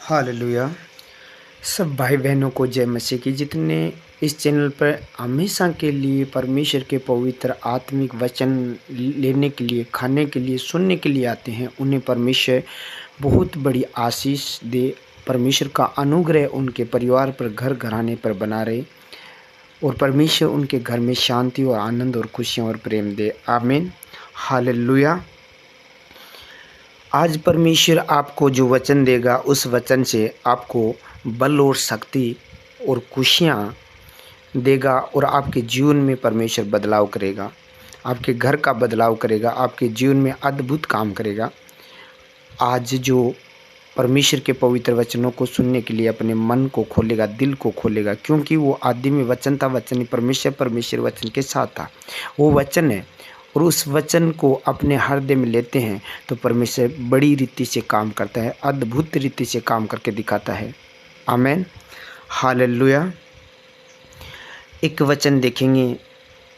Hallelujah. सब भाई बहनों को जय मसीह की। जितने इस चैनल पर हमेशा के लिए परमेश्वर के पवित्र आत्मिक वचन लेने के लिए, खाने के लिए, सुनने के लिए आते हैं, उन्हें परमेश्वर बहुत बड़ी आशीष दे। परमेश्वर का अनुग्रह उनके परिवार पर, घर घराने पर बना रहे और परमेश्वर उनके घर में शांति और आनंद और खुशियाँ और प्रेम दे। आमीन। हालेलुया। आज परमेश्वर आपको जो वचन देगा, उस वचन से आपको बल और शक्ति और खुशियाँ देगा और आपके जीवन में परमेश्वर बदलाव करेगा, आपके घर का बदलाव करेगा, आपके जीवन में अद्भुत काम करेगा। आज जो परमेश्वर के पवित्र वचनों को सुनने के लिए अपने मन को खोलेगा, दिल को खोलेगा, क्योंकि वो आदि में वचन था, वचन परमेश्वर वचन के साथ था, वो वचन है। और उस वचन को अपने हृदय में लेते हैं तो परमेश्वर बड़ी रीति से काम करता है, अद्भुत रीति से काम करके दिखाता है। आमीन। हालेलुया। एक वचन देखेंगे,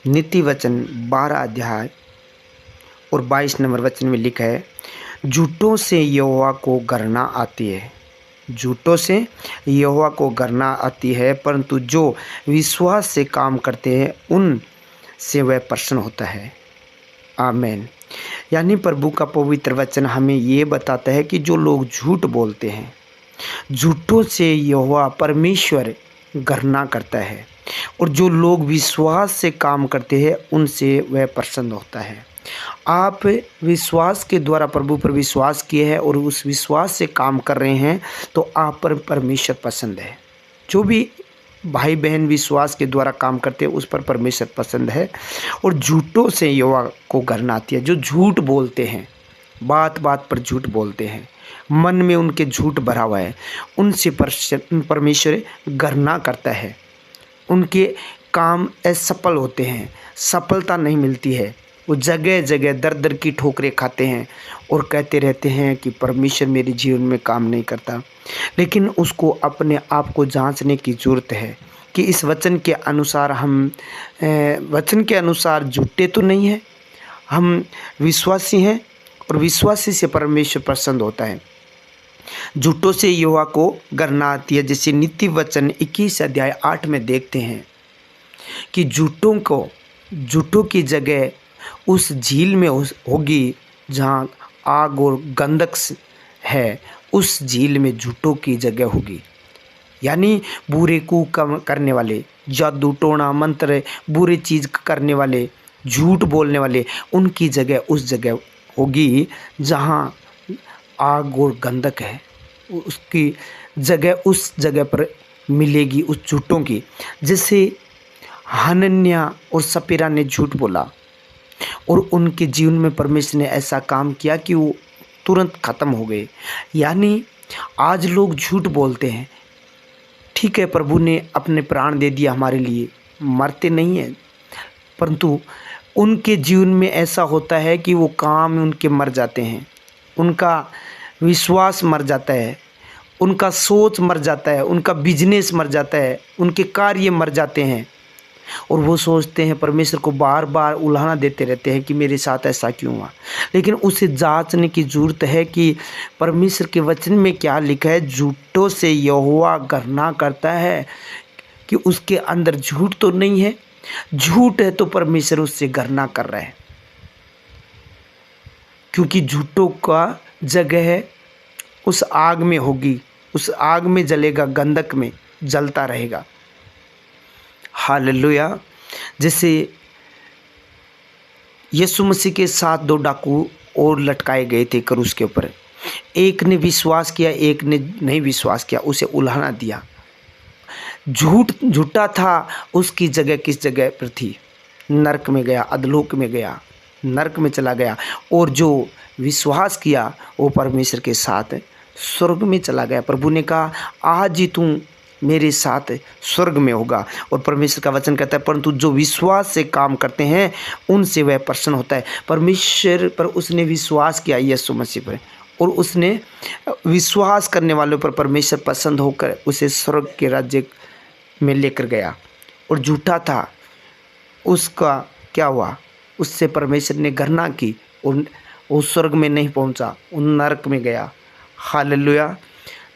नीति वचन 12 अध्याय और 22 नंबर वचन में लिखा है, झूठों से यहोवा को गढ़ना आती है, झूठों से यहोवा को गढ़ना आती है, परंतु जो विश्वास से काम करते हैं उन से वह प्रसन्न होता है। आमीन। यानी प्रभु का पवित्र वचन हमें ये बताता है कि जो लोग झूठ बोलते हैं, झूठों से यहोवा परमेश्वर गढ़ना करता है, और जो लोग विश्वास से काम करते हैं उनसे वह प्रसन्न होता है। आप विश्वास के द्वारा प्रभु पर विश्वास किए हैं और उस विश्वास से काम कर रहे हैं तो आप पर परमेश्वर पसंद है। जो भी भाई बहन विश्वास के द्वारा काम करते हैं उस पर परमेश्वर पसंद है। और झूठों से यहोवा को गढ़ना आती है। जो झूठ बोलते हैं, बात बात पर झूठ बोलते हैं, मन में उनके झूठ भरा हुआ है, उनसे परमेश्वर गढ़ना करता है। उनके काम असफल होते हैं, सफलता नहीं मिलती है, वो जगह जगह दर दर की ठोकरें खाते हैं और कहते रहते हैं कि परमेश्वर मेरे जीवन में काम नहीं करता। लेकिन उसको अपने आप को जांचने की ज़रूरत है कि इस वचन के अनुसार हम वचन के अनुसार झूठे तो नहीं हैं, हम विश्वासी हैं और विश्वासी से परमेश्वर प्रसन्न होता है। झूठों से यहोवा को गढ़ना आती है। जैसे नीति वचन 21 अध्याय 8 में देखते हैं कि झूठों की जगह उस झील में होगी जहाँ आग और गंधक है, उस झील में झूठों की जगह होगी। यानी बुरे को करने वाले, जादू टोना मंत्र, बुरे चीज़ करने वाले, झूठ बोलने वाले, उनकी जगह उस जगह होगी जहाँ आग और गंधक है, उसकी जगह उस जगह पर मिलेगी उस झूठों की। जैसे हनन्याह और सपीरा ने झूठ बोला और उनके जीवन में परमेश्वर ने ऐसा काम किया कि वो तुरंत ख़त्म हो गए। यानी आज लोग झूठ बोलते हैं, ठीक है प्रभु ने अपने प्राण दे दिया हमारे लिए, मरते नहीं हैं, परंतु उनके जीवन में ऐसा होता है कि वो काम उनके मर जाते हैं, उनका विश्वास मर जाता है, उनका सोच मर जाता है, उनका बिजनेस मर जाता है, उनके कार्य मर जाते हैं। और वो सोचते हैं, परमेश्वर को बार बार उल्हाना देते रहते हैं कि मेरे साथ ऐसा क्यों हुआ। लेकिन उसे जांचने की ज़रूरत है कि परमेश्वर के वचन में क्या लिखा है। झूठों से यहोवा गढ़ना करता है कि उसके अंदर झूठ तो नहीं है, झूठ है तो परमेश्वर उससे गढ़ना कर रहा है, क्योंकि झूठों का जगह उस आग में होगी, उस आग में जलेगा, गंधक में जलता रहेगा। हालेलुया। जैसे यीशु मसीह के साथ 2 डाकू और लटकाए गए थे क्रूस के ऊपर। एक ने विश्वास किया, एक ने नहीं विश्वास किया, उसे उल्हाना दिया। झूठा था, उसकी जगह किस जगह पर थी? नरक में गया, अधलोक में गया, नरक में चला गया। और जो विश्वास किया वो परमेश्वर के साथ स्वर्ग में चला गया। प्रभु ने कहा आज ही तू मेरे साथ स्वर्ग में होगा। और परमेश्वर का वचन कहता है, परंतु जो विश्वास से काम करते हैं उनसे वह प्रसन्न होता है। परमेश्वर पर उसने विश्वास किया, यीशु मसीह पर, और उसने विश्वास करने वालों पर परमेश्वर पसंद होकर उसे स्वर्ग के राज्य में लेकर गया। और झूठा था, उसका क्या हुआ? उससे परमेश्वर ने गढ़ना की और वो स्वर्ग में नहीं पहुंचा, उन नरक में गया। हालेलुया।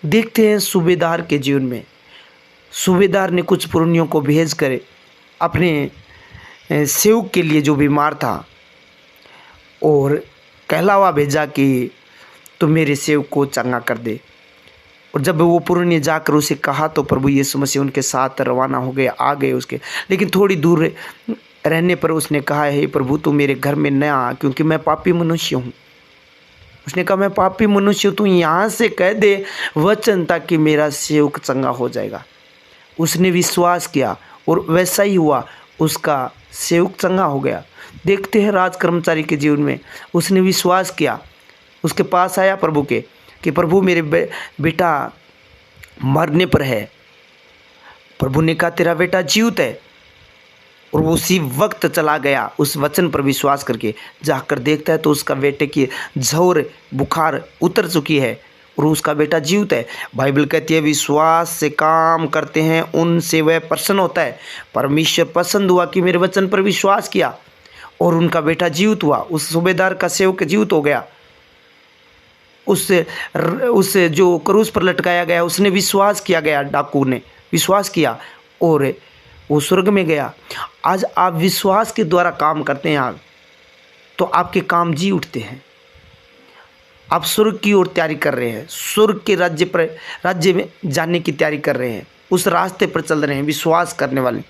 देखते हैं सूबेदार के जीवन में, सूबेदार ने कुछ पुरनियों को भेज कर अपने सेवक के लिए जो बीमार था और कहलावा भेजा कि तुम मेरे सेवक को चंगा कर दे। और जब वो पुरनिय जाकर उसे कहा तो प्रभु यीशु मसीह उनके साथ रवाना हो गए, आ गए उसके। लेकिन थोड़ी दूर रहने पर उसने कहा, हे प्रभु तू मेरे घर में न आ, क्योंकि मैं पापी मनुष्य हूँ। उसने कहा मैं पापी मनुष्य हूँ, तू यहाँ से कह दे वचन ताकि मेरा सेवक चंगा हो जाएगा। उसने विश्वास किया और वैसा ही हुआ, उसका सेवक चंगा हो गया। देखते हैं राज कर्मचारी के जीवन में, उसने विश्वास किया, उसके पास आया प्रभु के कि प्रभु मेरे बेटा मरने पर है। प्रभु ने कहा तेरा बेटा जीवित है, और वो उसी वक्त चला गया उस वचन पर विश्वास करके। जाकर देखता है तो उसका बेटे की झोर बुखार उतर चुकी है और उसका बेटा जीवित है। बाइबल कहती है विश्वास से काम करते हैं उनसे वह प्रसन्न होता है। परमेश्वर पसंद हुआ कि मेरे वचन पर विश्वास किया और उनका बेटा जीवित हुआ। उस सूबेदार का सेवक जीवित हो गया। उससे जो क्रूस पर लटकाया गया उसने विश्वास किया गया, डाकू ने विश्वास किया और वो स्वर्ग में गया। आज आप विश्वास के द्वारा काम करते हैं आज, तो आपके काम जी उठते हैं। आप स्वर्ग की ओर तैयारी कर रहे हैं, स्वर्ग के राज्य में जाने की तैयारी कर रहे हैं, उस रास्ते पर चल रहे हैं। विश्वास करने वाले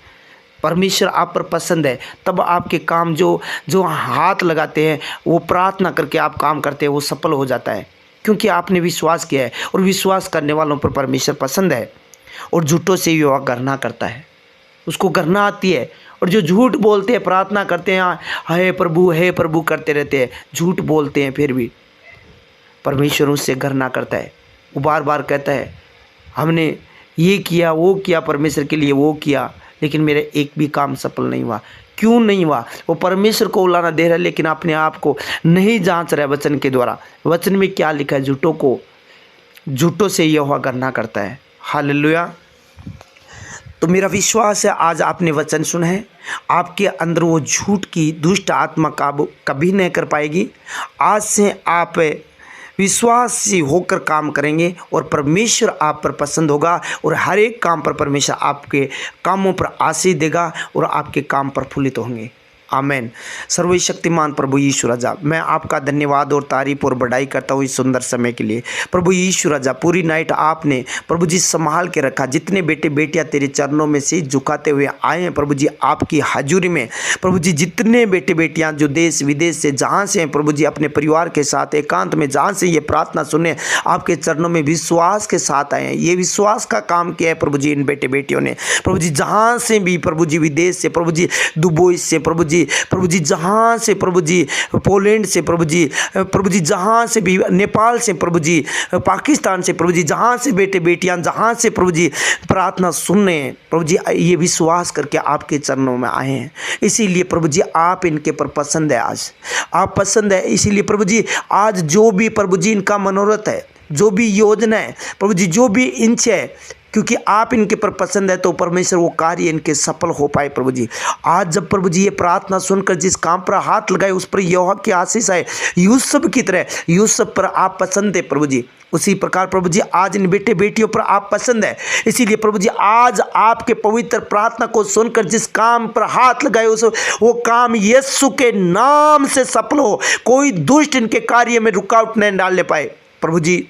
परमेश्वर आप पर पसंद है, तब आपके काम जो हाथ लगाते हैं, वो प्रार्थना करके आप काम करते हैं, वो सफल हो जाता है, क्योंकि आपने विश्वास किया है। और विश्वास करने वालों पर परमेश्वर पसंद है। और झूठों से विवाह करना करता है, उसको करना आती है। और जो झूठ बोलते हैं, प्रार्थना करते हैं, हे प्रभु करते रहते हैं, झूठ बोलते हैं, फिर भी परमेश्वर उससे करना करता है। वो बार बार कहता है हमने ये किया वो किया, परमेश्वर के लिए वो किया, लेकिन मेरा एक भी काम सफल नहीं हुआ। क्यों नहीं हुआ? वो परमेश्वर को उलाना दे रहा है, लेकिन अपने आप को नहीं जांच रहा है वचन के द्वारा। वचन में क्या लिखा है? झूठों से यहोवा गणना करता है। हालेलुया। तो मेरा विश्वास है आज आपने वचन सुना है, आपके अंदर वो झूठ की दुष्ट आत्मा काबू कभी नहीं कर पाएगी। आज से आप विश्वासी होकर काम करेंगे और परमेश्वर आप पर पसंद होगा और हर एक काम पर परमेश्वर आपके कामों पर आशीष देगा और आपके काम प्रफुल्लित होंगे। आमीन। सर्वशक्तिमान प्रभु यीशु राजा, मैं आपका धन्यवाद और तारीफ और बढ़ाई करता हूँ इस सुंदर समय के लिए। प्रभु यीशु राजा, पूरी नाइट आपने प्रभु जी संभाल के रखा। जितने बेटे बेटियाँ तेरे चरणों में से झुकाते हुए आए हैं प्रभु जी आपकी हाजुरी में, प्रभु जी जितने बेटे बेटियाँ जो देश विदेश से जहाँ से हैं प्रभु जी अपने परिवार के साथ एकांत में जहाँ से ये प्रार्थना सुने आपके चरणों में विश्वास के साथ आए हैं। ये विश्वास का काम किया है प्रभु जी इन बेटे बेटियों ने। प्रभु जी जहाँ से भी प्रभु जी विदेश से प्रभु जी दुबई से प्रभु जी जहाँ से प्रभु जी पोलैंड से प्रभु जी जहाँ से भी नेपाल से प्रभु जी पाकिस्तान से प्रभु जी जहाँ से बेटे बेटियाँ जहाँ से प्रभु जी प्रार्थना सुनने प्रभु जी ये विश्वास करके आपके चरणों में आए हैं। इसीलिए प्रभु जी आप इनके पर पसंद है, आज आप पसंद है। इसीलिए प्रभु जी आज जो भी प्रभु जी इनका मनोरथ है, जो भी योजना है प्रभु जी, जो भी इच्छा है, क्योंकि आप इनके पर पसंद है तो परमेश्वर वो कार्य इनके सफल हो पाए। प्रभु जी आज जब प्रभु जी ये प्रार्थना सुनकर जिस काम पर हाथ लगाए उस पर यहोवा की आशीष आए, यूसुफ की तरह यूसुफ पर आप पसंद है प्रभु जी, उसी प्रकार प्रभु जी आज इन बेटे बेटियों पर आप पसंद है। इसीलिए प्रभु जी आज आपके पवित्र प्रार्थना को सुनकर जिस काम पर हाथ लगाए वो काम यीशु के नाम से सफल हो। कोई दुष्ट इनके कार्य में रुकावट नहीं डालने पाए। प्रभु जी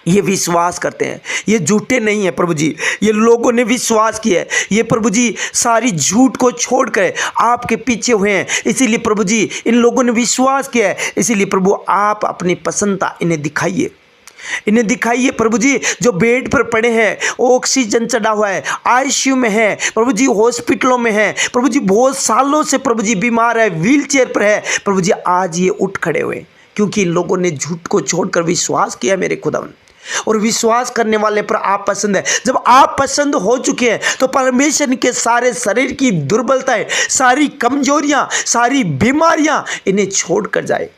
ये विश्वास करते हैं, ये झूठे नहीं है प्रभु जी, ये लोगों ने विश्वास किया है, ये प्रभु जी सारी झूठ को छोड़कर आपके पीछे हुए हैं। इसीलिए प्रभु जी इन लोगों ने विश्वास किया है। इसीलिए प्रभु आप अपनी पसंदता इन्हें दिखाइए प्रभु जी। जो बेड पर पड़े हैं, ऑक्सीजन चढ़ा हुआ है, आईसीयू में है प्रभु जी, हॉस्पिटलों में है प्रभु जी, बहुत सालों से प्रभु जी बीमार है, व्हील चेयर पर है प्रभु जी, आज ये उठ खड़े हुए क्योंकि लोगों ने झूठ को छोड़कर विश्वास किया मेरे खुदावन। और विश्वास करने वाले पर आप पसंद है। जब आप पसंद हो चुके हैं तो परमेश्वर के सारे शरीर की दुर्बलताएं, सारी कमजोरियां, सारी बीमारियां इन्हें छोड़कर जाए।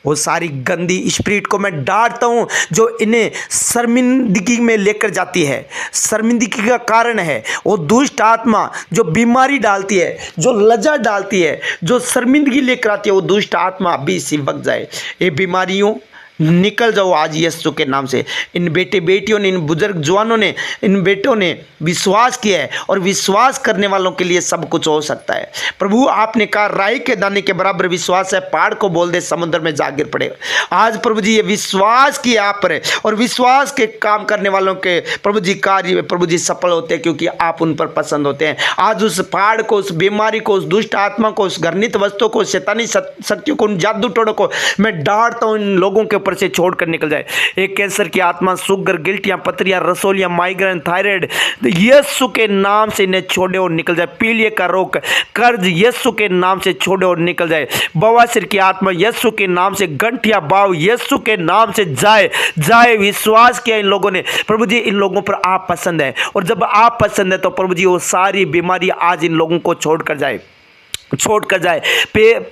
वो सारी गंदी स्पिरिट को मैं डांटता हूँ जो इन्हें शर्मिंदगी में लेकर जाती है, शर्मिंदगी का कारण है। वो दुष्ट आत्मा जो बीमारी डालती है, जो लज्जा डालती है, जो शर्मिंदगी लेकर आती है, वो दुष्ट आत्मा अभी से भग जाए। ये बीमारियों, निकल जाओ आज यीशु के नाम से। इन बेटे बेटियों ने, इन बुजुर्ग जवानों ने, इन बेटों ने विश्वास किया है और विश्वास करने वालों के लिए सब कुछ हो सकता है। प्रभु आपने कहा राई के दाने के बराबर विश्वास है, पहाड़ को बोल दे समुद्र में जा गिर पड़ेगा। आज प्रभु जी ये विश्वास किया आप पर, और विश्वास के काम करने वालों के प्रभु जी कार्य प्रभु जी सफल होते हैं, क्योंकि आप उन पर पसंद होते हैं। आज उस पहाड़ को, उस बीमारी को, उस दुष्ट आत्मा को, उस घृणित वस्तु को, शैतानी शक्तियों को, उन जादू टोड़ों को मैं डांटता हूं, इन लोगों के ऊपर से छोड़कर निकल जाए। एक कैंसर की आत्मा, शुगर, गिल्टियां, पथरियां, रसोलियां, माइग्रेन, थायराइड, यीशु के नाम से इन्हें छोड़े और निकल जाए। पीलिए का रोग, कर्ज यीशु के नाम से छोड़े और निकल जाए। बवासीर की आत्मा यीशु के नाम से, गंठिया बाव यीशु के नाम से जाए। विश्वास किया इन लोगों ने। प्रभु जी इन लोगों पर आप पसंद है, और जब आप पसंद है तो प्रभु जी वो सारी बीमारी आज इन लोगों को छोड़कर जाए।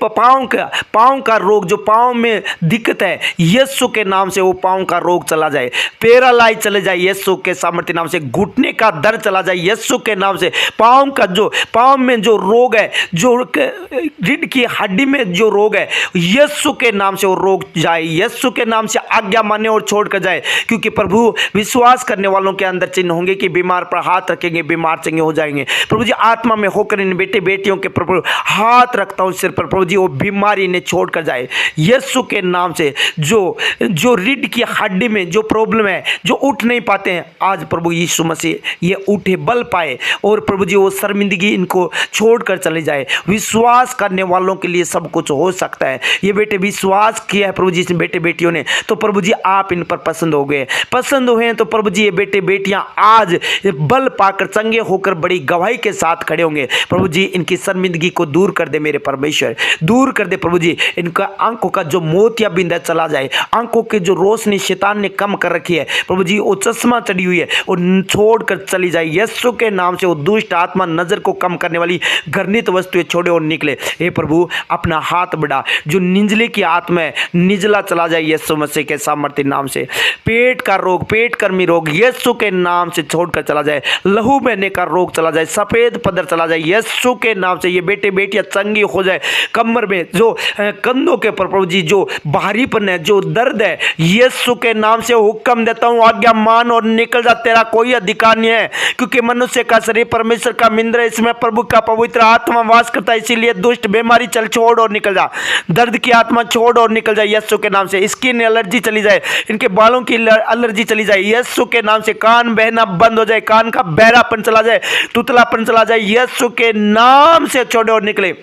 पाँव का रोग, जो पाँव में दिक्कत है, यीशु के नाम से वो पाँव का रोग चला जाए। पैरालाइज चले जाए यीशु के सामर्थ्य नाम से। घुटने का दर्द चला जाए यीशु के नाम से। पाँव में जो रोग है, जो रीढ़ की हड्डी में जो रोग है, यीशु के नाम से वो रोग जाए। यीशु के नाम से आज्ञा माने और छोड़कर जाए, क्योंकि प्रभु विश्वास करने वालों के अंदर चिन्ह होंगे कि बीमार पर हाथ रखेंगे, बीमार चंगे हो जाएंगे। प्रभु जी आत्मा में होकर इन बेटे बेटियों के प्रभु हाथ रखता हूं सिर पर, प्रभु जी वो बीमारी इन्हें छोड़कर जाए यीशु के नाम से। जो रीढ़ की हड्डी में जो प्रॉब्लम है, जो उठ नहीं पाते हैं, आज प्रभु यीशु मसीह ये उठे, बल पाए, और प्रभु जी वो शर्मिंदगी इनको छोड़कर चले जाए। विश्वास करने वालों के लिए सब कुछ हो सकता है। ये बेटे विश्वास किया है प्रभु जी से बेटे बेटियों ने, तो प्रभु जी आप इन पर पसंद हो गए। पसंद हुए हैं तो प्रभु जी ये बेटे बेटियां आज बल पाकर चंगे होकर बड़ी गवाही के साथ खड़े होंगे। प्रभु जी इनकी शर्मिंदगी को दूर कर दे मेरे परमेश्वर, दूर कर दे प्रभु जी। इनका आंखों का जो मोतियाबिंद है चला जाए, आंखों की जो रोशनी शैतान ने कम कर रखी है प्रभु जी, वो चश्मा चढ़ी हुई है और छोड़कर चली जाए यीशु के नाम से। वो दुष्ट आत्मा, नजर को कम करने वाली घृणित वस्तुएं छोड़े और निकले। हे प्रभु अपना हाथ बढ़ा, जो निंजले की आत्मा है निजला चला जाए यीशु मसीह के सामर्थ्य नाम से। पेट का रोग, पेट कर्मी रोग यीशु के नाम से छोड़कर चला जाए। लहू बहने का रोग चला जाए, सफेद पदर चला जाए यीशु के नाम से। ये बेटे बेटियां चंगी हो जाए। कमर में जो कंधों के ऊपर प्रभु जी जो भारीपन है, जो दर्द है, यीशु के नाम से हुक्म देता हूं, आज्ञा मान और निकल जा। तेरा कोई अधिकार नहीं है, क्योंकि मनुष्य का शरीर परमेश्वर का मंदिर है, इसमें प्रभु का पवित्र आत्मा वास करता है। इसीलिए दुष्ट बीमारी चल छोड़ और निकल जा। दर्द की आत्मा छोड़ और निकल जाए यीशु के नाम से। स्किन एलर्जी चली जाए, इनके बालों की एलर्जी चली जाए यीशु के नाम से। कान बहना बंद हो जाए, कान का बहरापन चला जाए, तुतलापन चला जाए यीशु के नाम से छोड़े और निकले।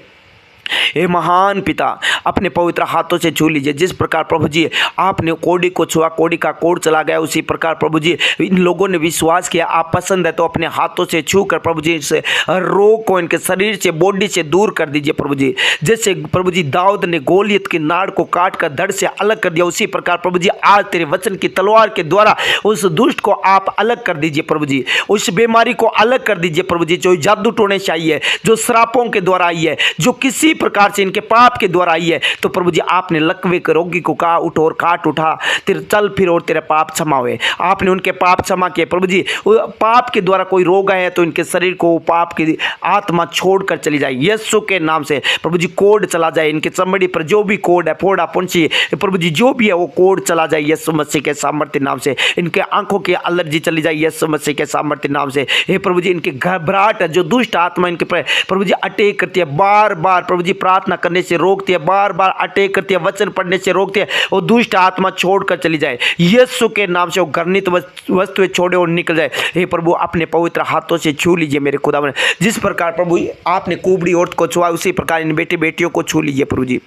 हे महान पिता, अपने पवित्र हाथों से छू लीजिए। जिस प्रकार प्रभु जी आपने कोड़ी को छुआ, कोड़ी का कोड़ चला गया, उसी प्रकार प्रभु जी इन लोगों ने विश्वास किया आप पसंद है, तो अपने हाथों से छू कर प्रभु जी से रोग को इनके शरीर से, बॉडी से दूर कर दीजिए प्रभु जी। जैसे प्रभु जी दाऊद ने गोलियत की नाड़ को काट कर धड़ से अलग कर दिया, उसी प्रकार प्रभु जी आज तेरे वचन की तलवार के द्वारा उस दुष्ट को आप अलग कर दीजिए प्रभु जी। उस बीमारी को अलग कर दीजिए प्रभु जी, जो जादू टोने से आई है, जो श्रापों के द्वारा आई है, जो किसी प्रकार से इनके पाप के द्वारा आई है, तो प्रभु जी आपने लकवे के रोगी को कहा उठ और काट उठा, तेरे चल फिर और तेरे पाप क्षमा हुए। आपने उनके पाप क्षमा किए प्रभु जी। पाप के द्वारा कोई रोग है तो इनके शरीर को पाप की आत्मा छोड़कर चली जाए यीशु के नाम से। प्रभु जी कोड चला जाए, इनके चमड़ी पर जो भी कोड है, फोड़ा पुंछी प्रभु जी जो भी है वो कोड चला जाए यीशु मसीह के सामर्थ्य नाम से। इनके आंखों की एलर्जी चली जाए यीशु मसीह के सामर्थ्य नाम से। हे प्रभु जी इनके घबराहट है, जो दुष्ट आत्मा इनके पर प्रभु जी अटैक करती है, बार बार प्रभु जी प्रार्थना करने से रोकती है, बार बार अटैक करती है, वचन पढ़ने से रोकती है, वो दुष्ट आत्मा छोड़कर चली जाए यीशु के नाम से। वो घृणित वस्तुएं छोड़े और निकल जाए। हे प्रभु अपने पवित्र हाथों से छू लीजिए मेरे खुदावन। जिस प्रकार प्रभु आपने कुबड़ी औरत को छुआ, उसी प्रकार इन बेटे बेटियों को छू लीजिए प्रभु जी।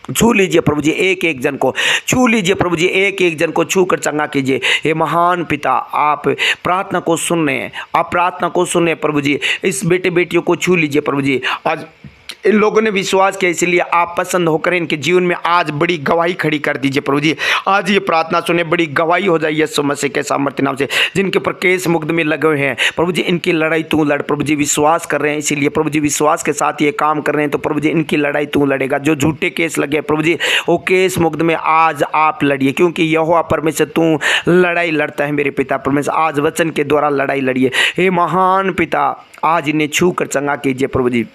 छू लीजिए प्रभु जी, एक एक जन को छू लीजिए प्रभु जी, एक एक जन को छू कर चंगा कीजिए। हे महान पिता, आप प्रार्थना को सुन रहे हैं, आप प्रार्थना को सुन रहे हैं प्रभु जी। इस बेटे बेटियों को छू लीजिए प्रभु जी। आज इन लोगों ने विश्वास किया, इसलिए आप पसंद होकर इनके जीवन में आज बड़ी गवाही खड़ी कर दीजिए प्रभु जी। आज ये प्रार्थना सुने, बड़ी गवाही हो जाए यीशु मसीह के सामर्थ्य नाम से। जिनके ऊपर केस मुकदमे लगे हुए हैं प्रभु जी, इनकी लड़ाई तू लड़ प्रभु जी। विश्वास कर रहे हैं इसीलिए प्रभु जी, विश्वास के साथ ये काम कर रहे हैं, तो प्रभु जी इनकी लड़ाई तू लड़ेगा। जो झूठे केस लगे प्रभु जी, वो केस मुकदमे आज आप लड़िए, क्योंकि यहोवा परमेश्वर तू लड़ाई लड़ता है मेरे पिता परमेश्वर। आज वचन के द्वारा लड़ाई लड़िए। हे महान पिता, आज इन्हें छू कर चंगा कीजिए प्रभु जी।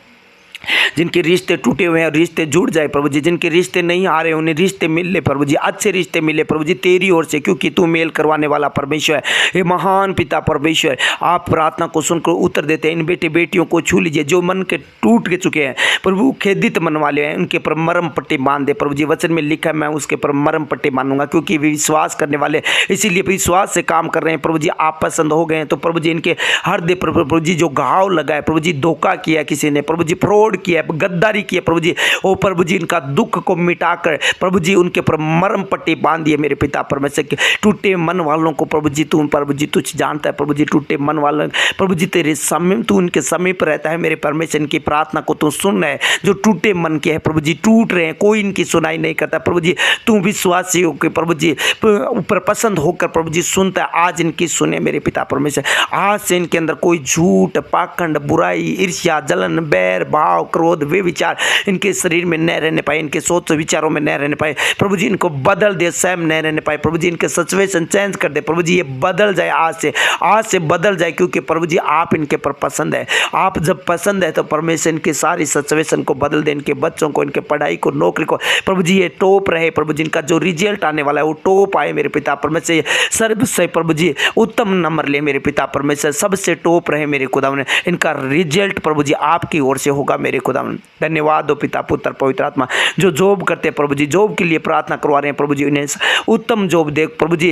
जिनके रिश्ते टूटे हुए हैं रिश्ते जुड़ जाए प्रभु जी, जिनके रिश्ते नहीं आ रहे उन्हें रिश्ते मिल ले प्रभु जी, अच्छे रिश्ते मिले प्रभु जी तेरी ओर से, क्योंकि तू मेल करवाने वाला परमेश्वर है। हे महान पिता परमेश्वर, आप प्रार्थना को सुनकर उत्तर देते हैं। इन बेटे बेटियों को छू लीजिए जो मन के टूट के चुके हैं प्रभु, खेदित मन वाले हैं, उनके पर मरम पट्टी बांध दे प्रभु जी। वचन में लिखा है मैं उसके पर मरम पट्टी बांधूंगा, क्योंकि वे विश्वास करने वाले, इसीलिए विश्वास से काम कर रहे हैं प्रभु जी। आप पसंद हो गए हैं तो प्रभु जी इनके हृदय पर प्रभु जी जो घाव लगा है प्रभु जी, धोखा किया किसी ने प्रभु जी, फ्रॉड किया, गद्दारी किया प्रभु जी, ओ प्रभु जी इनका दुख को मिटाकर प्रभु जी उनके पर मरम पट्टी बांध दिए मेरे पिता परमेश्वर के। टूटे मन वालों को प्रभु जी तू प्रभु जी तुझ जानता है प्रभु जी, टूटे मन वालों प्रभु जी तेरे समीप, तू उनके समीप रहता है मेरे परमेश्वर। इनकी प्रार्थना को तू सुन रहा है, जो टूटे मन के है प्रभु जी, टूट रहे हैं, कोई इनकी सुनाई नहीं करता प्रभु जी। तू विश्वासी होकर प्रभु जी ऊपर पसंद होकर प्रभु जी सुनता है, आज इनकी सुने मेरे पिता परमेश्वर। आज से इनके अंदर कोई झूठ, पाखंड, बुराई, ईर्ष्या, जलन, बैर, भाव, क्रोध, वे विचार इनके शरीर में न रहने पाए, इनके सोच विचारों में न रहने पाए प्रभु जी। इनको बदल दे, स्वयं न रहने पाए प्रभु जी। इनके सिचुएशन चेंज कर दे प्रभु जी, ये बदल जाए आज से बदल जाए, क्योंकि प्रभु जी आप इनके पर पसंद है। आप जब पसंद है तो परमेश्वर इनकी सारी सिचुएशन को बदल दे, इनके बच्चों को, इनके पढ़ाई को, नौकरी को प्रभु जी ये टॉप रहे प्रभु जी। इनका जो रिजल्ट आने वाला है वो टॉप आए मेरे पिता परमेश्वर। सबसे प्रभु जी उत्तम नंबर ले मेरे पिता परमेश्वर, सबसे टॉप रहे मेरे खुदावन। इनका रिजल्ट प्रभु जी आपकी ओर से होगा मेरे खुदावन। धन्यवाद दो पिता पुत्र पवित्र आत्मा। जो जॉब करते हैं प्रभु जी, जॉब के लिए प्रार्थना करवा रहे हैं प्रभु जी, उन्हें उत्तम जॉब दे प्रभु जी।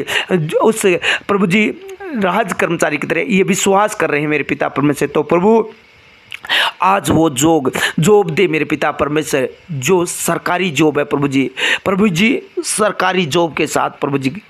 उस प्रभु जी राज कर्मचारी की तरह ये विश्वास कर रहे हैं मेरे पिता परमेश्वर, तो प्रभु आज वो जॉब दे मेरे पिता परमेश्वर, जो सरकारी जॉब है प्रभु जी सरकारी जॉब के साथ प्रभु जी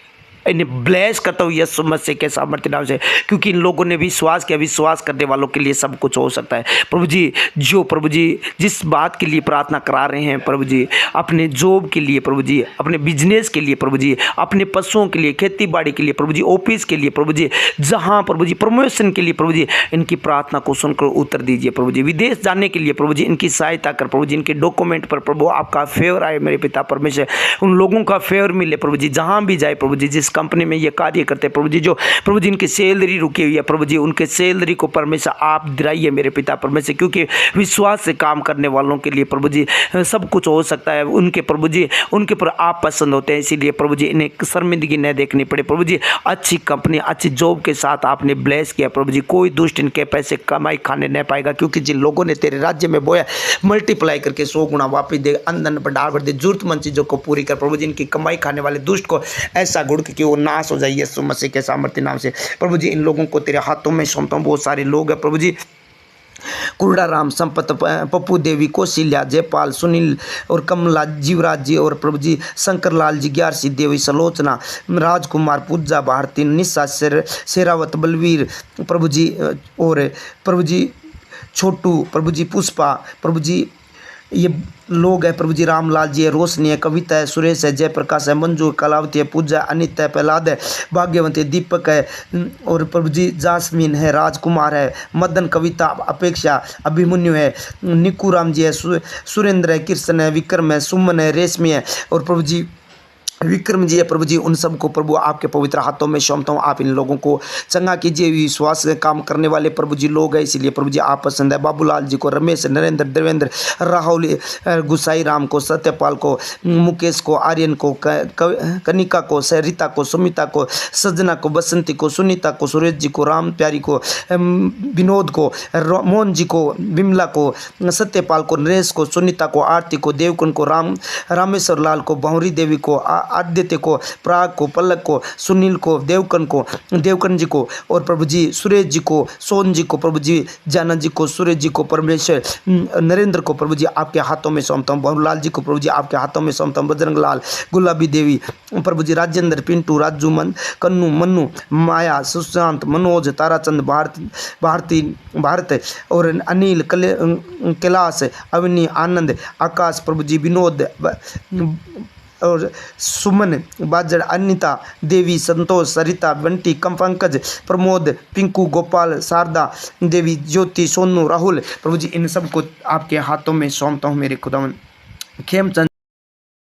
इन्हें ब्लेस करता हूँ यीशु मसीह के सामर्थ्य नाम से, क्योंकि इन लोगों ने विश्वास किया। विश्वास करने वालों के लिए सब कुछ हो सकता है प्रभु जी। जो प्रभु जी जिस बात के लिए प्रार्थना करा रहे हैं प्रभु जी, अपने जॉब के लिए प्रभु जी, अपने बिजनेस के लिए प्रभु जी, अपने पशुओं के लिए, खेती बाड़ी के लिए प्रभु जी, ऑफिस के लिए प्रभु जी, जहाँ प्रभु जी प्रमोशन के लिए प्रभु जी, इनकी प्रार्थना को सुनकर उत्तर दीजिए प्रभु जी। विदेश जाने के लिए प्रभु जी इनकी सहायता कर प्रभु जी, इनके डॉक्यूमेंट पर प्रभु आपका फेवर आए मेरे पिता परमेश्वर। उन लोगों का फेवर मिले प्रभु जी, जहाँ भी जाए प्रभु जी, जिस कंपनी में ये कार्य करते प्रभु जी, जो प्रभु जी इनकी सैलरी रुकी हुई है प्रभु जी, उनके सैलरी को परमेश्वर आप दिलाइए मेरे पिता परमेश्वर, क्योंकि विश्वास से काम करने वालों के लिए प्रभु जी सब कुछ हो सकता है। उनके प्रभु जी उनके पर आप पसंद होते हैं, इसीलिए प्रभु जी इन्हें शर्मिंदगी न देखनी पड़े प्रभु जी। अच्छी कंपनी, अच्छी जॉब के साथ आपने ब्लेस किया प्रभु जी। कोई दुष्ट इनके पैसे कमाई खाने नहीं पाएगा, क्योंकि जिन लोगों ने तेरे राज्य में बोया मल्टीप्लाई करके 100 गुना वापस दे, अंदर बढ़ा दे, जरूरतमंद चीज़ों को पूरी कर प्रभु जी। इनकी कमाई खाने वाले दुष्ट को ऐसा गुड़ कि वो नाश हो जाए यीशु मसीह के सामर्थ्य नाम से प्रभु जी। इन लोगों को तेरे हाथों में सौंपता हूं। बहुत सारे लोग हैं प्रभु जी, कुरड़ा राम, संपत, पप्पू देवी, कौशल्या, जयपाल, सुनील और कमला, जीवराज जी और प्रभु जी शंकर लाल जी, ग्यारसी देवी, सलोचना, राजकुमार, पूजा, भारती, निशा, शेरावत, बलवीर प्रभु जी और प्रभु जी छोटू प्रभु जी, पुष्पा प्रभु जी, ये लोग है प्रभु जी। रामलाल जी है, रोशनी है, कविता है, सुरेश है, जयप्रकाश है, मंजू, कलावती है, पूजा, अनिता है, प्रहलाद है, भाग्यवंती, दीपक है और प्रभु जी जासमीन है, राजकुमार है, मदन, कविता, अपेक्षा, अभिमन्यु है, निकू राम जी है, सुरेंद्र है, कृष्ण है, विक्रम है, सुमन है, रेशमी है और प्रभु जी विक्रम जी है प्रभु जी। उन सबको प्रभु आपके पवित्र हाथों में सौंपता हूँ। आप इन लोगों को चंगा कीजिए। विश्वास से काम करने वाले प्रभु जी लोग हैं, इसलिए प्रभु जी आप पसंद है। बाबूलाल जी को, रमेश, नरेंद्र, देवेंद्र, राहुल, गुसाई राम को, सत्यपाल को, मुकेश को, आर्यन को, कनिका को, सरिता को, सुमिता को, सजना को, बसंती को, सुनीता को, सुरेश जी को, राम प्यारी को, विनोद को, मोहन जी को, विमला को, सत्यपाल को, नरेश को, सुनीता को, आरती को, देवकन को, रामेश्वर लाल को, बहुरी देवी को, आदित्य को, प्राग को, पलक को, सुनील को, देवकन जी को और प्रभु जी सुरेश जी को, सोन जी को, प्रभु जी जाना जी को, सुरेश जी को, परमेश्वर नरेंद्र को प्रभु जी आपके हाथों में सौंपता हूँ। बहुलाल जी को प्रभु जी आपके हाथों में सौंपता हूँ। बजरंग लाल, गुलाबी देवी प्रभु जी, राजेंद्र, पिंटू, राजू, कन्नू, मन्नू, माया, सुशांत, मनोज, ताराचंद, भारत और अनिल, कैलाश, अवनी, आनंद, आकाश प्रभु जी, विनोद और सुमन, बाजड़, अनिता देवी, संतोष, सरिता, बंटी, पंकज, प्रमोद, पिंकू, गोपाल, शारदा देवी, ज्योति, सोनू, राहुल प्रभु जी इन सबको आपके हाथों में सौंपता हूँ मेरे खुदावन। खेमचंद